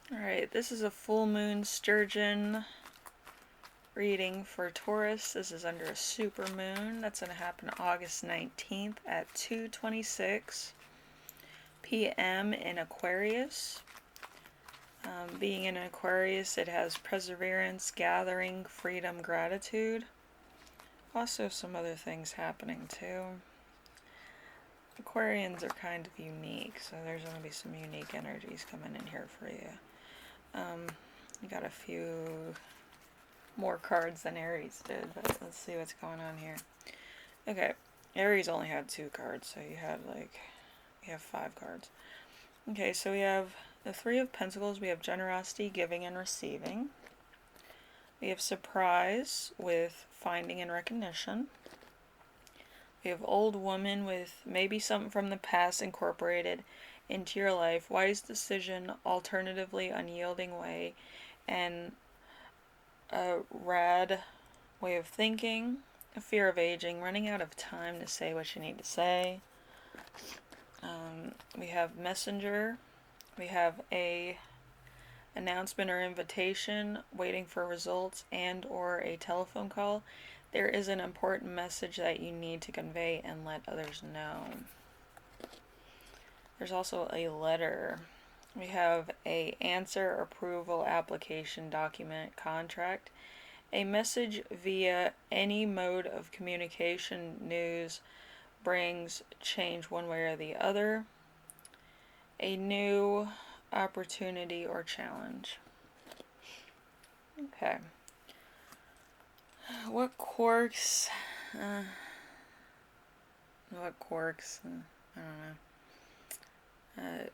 Alright, this is a full moon Sturgeon reading for Taurus. This is under a super moon. That's going to happen August 19th at 2:26 p.m. in Aquarius. Being in Aquarius, it has perseverance, gathering, freedom, gratitude. Also some other things happening too. Aquarians are kind of unique, so there's going to be some unique energies coming in here for you. You got a few more cards than Aries did, but let's see what's going on here. Okay, Aries only had 2 cards, so you have 5 cards. Okay, so we have the 3 of Pentacles, we have generosity, giving, and receiving. We have surprise with finding and recognition. We have old woman with maybe something from the past incorporated into your life, wise decision, alternatively unyielding way, and a rad way of thinking, a fear of aging, running out of time to say what you need to say. We have messenger. We have a announcement or invitation, waiting for results, and or a telephone call. There is an important message that you need to convey and let others know. There's also a letter. We have a answer, approval, application, document, contract, a message via any mode of communication, news, brings change one way or the other, a new opportunity or challenge. Okay. What quirks? I don't know.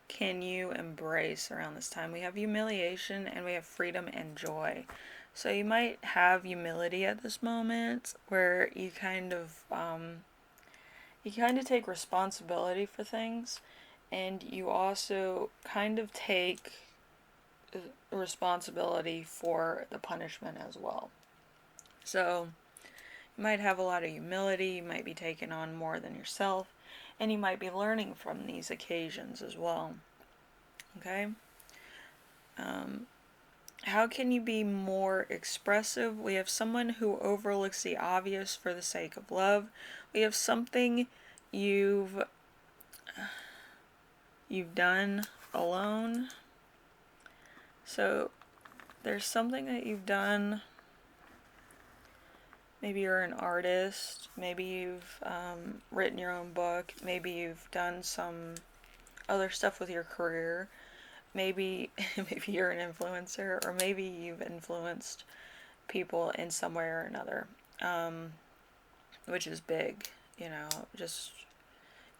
Can you embrace around this time? We have humiliation and we have freedom and joy. So you might have humility at this moment where you kind of take responsibility for things, and you also kind of take responsibility for the punishment as well. So you might have a lot of humility, you might be taking on more than yourself, and you might be learning from these occasions as well. Okay? How can you be more expressive? We have someone who overlooks the obvious for the sake of love. We have something you've done alone. So there's something that you've done. Maybe you're an artist. Maybe you've written your own book. Maybe you've done some other stuff with your career. Maybe you're an influencer, or maybe you've influenced people in some way or another, which is big. Just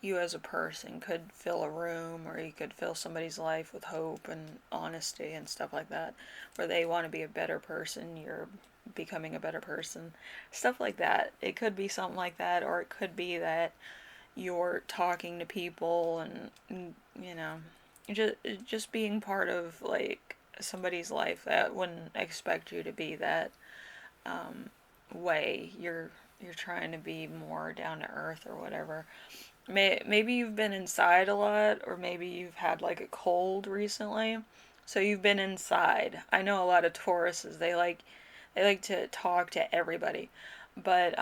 you as a person could fill a room, or you could fill somebody's life with hope and honesty and stuff like that, where they want to be a better person, you're becoming a better person, stuff like that. It could be something like that, or it could be that you're talking to people and just being part of like somebody's life that wouldn't expect you to be that way. You're trying to be more down to earth or whatever. Maybe you've been inside a lot, or maybe you've had like a cold recently, so you've been inside. I know a lot of Tauruses, they like to talk to everybody, but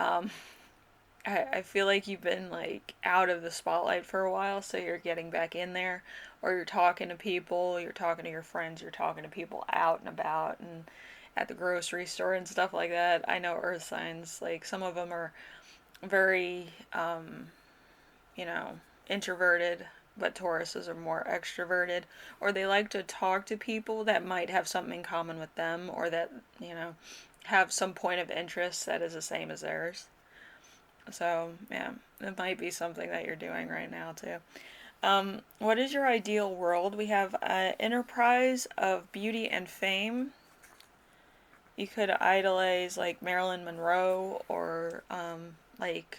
I feel like you've been like out of the spotlight for a while, so you're getting back in there, or you're talking to people, you're talking to your friends, you're talking to people out and about and at the grocery store and stuff like that. I know earth signs, like some of them are very introverted, but Tauruses are more extroverted, or they like to talk to people that might have something in common with them, or that, have some point of interest that is the same as theirs. So, yeah, it might be something that you're doing right now, too. What is your ideal world? We have an enterprise of beauty and fame. You could idolize, like, Marilyn Monroe, or, like,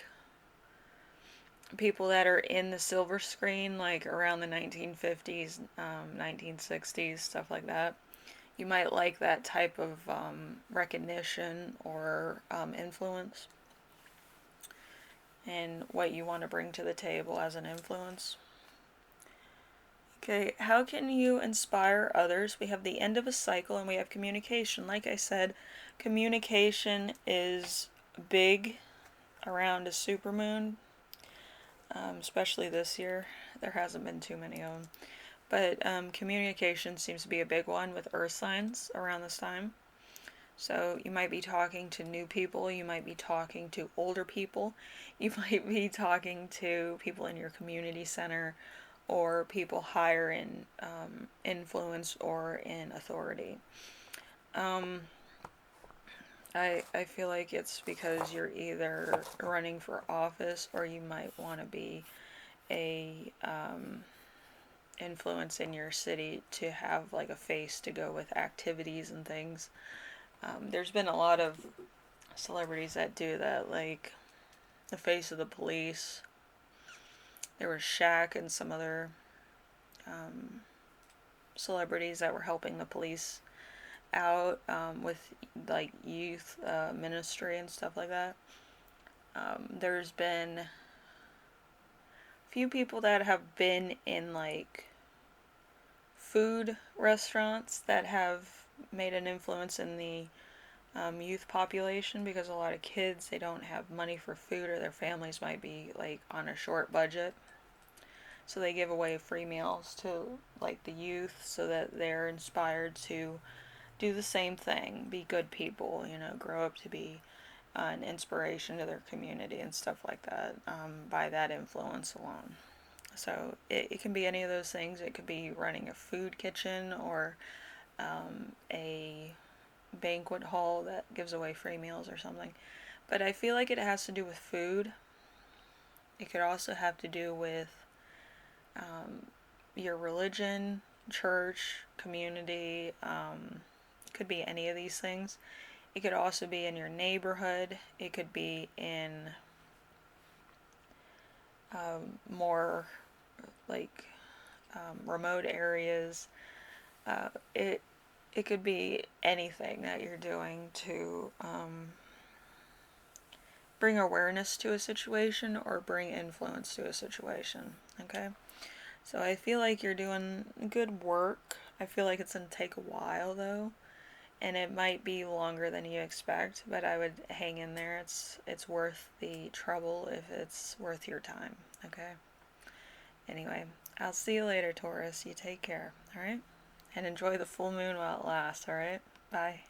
people that are in the silver screen, like, around the 1950s, 1960s, stuff like that. You might like that type of recognition or influence, and what you want to bring to the table as an influence. Okay, how can you inspire others? We have the end of a cycle and we have communication. Like I said, communication is big around a supermoon, especially this year. There hasn't been too many of them. But communication seems to be a big one with earth signs around this time. So you might be talking to new people, you might be talking to older people, you might be talking to people in your community center or people higher in influence or in authority. Um, I feel like it's because you're either running for office or you might want to be a influence in your city to have like a face to go with activities and things. There's been a lot of celebrities that do that, like the face of the police. There was Shaq and some other um, celebrities that were helping the police out with like youth ministry and stuff like that. There's been a few people that have been in like food restaurants that have made an influence in the youth population, because a lot of kids, they don't have money for food or their families might be like on a short budget, so they give away free meals to like the youth so that they're inspired to do the same thing, be good people, grow up to be an inspiration to their community and stuff like that, by that influence alone. So it can be any of those things. It could be running a food kitchen or a banquet hall that gives away free meals or something. But I feel like it has to do with food. It could also have to do with your religion, church, community. Could be any of these things. It could also be in your neighborhood. It could be in more like remote areas. It could be anything that you're doing to bring awareness to a situation or bring influence to a situation. Okay, so I feel like you're doing good work. I feel like it's gonna take a while though, and it might be longer than you expect, but I would hang in there. It's worth the trouble if it's worth your time. Okay. Anyway, I'll see you later, Taurus. You take care. All right, and enjoy the full moon while it lasts. All right. Bye.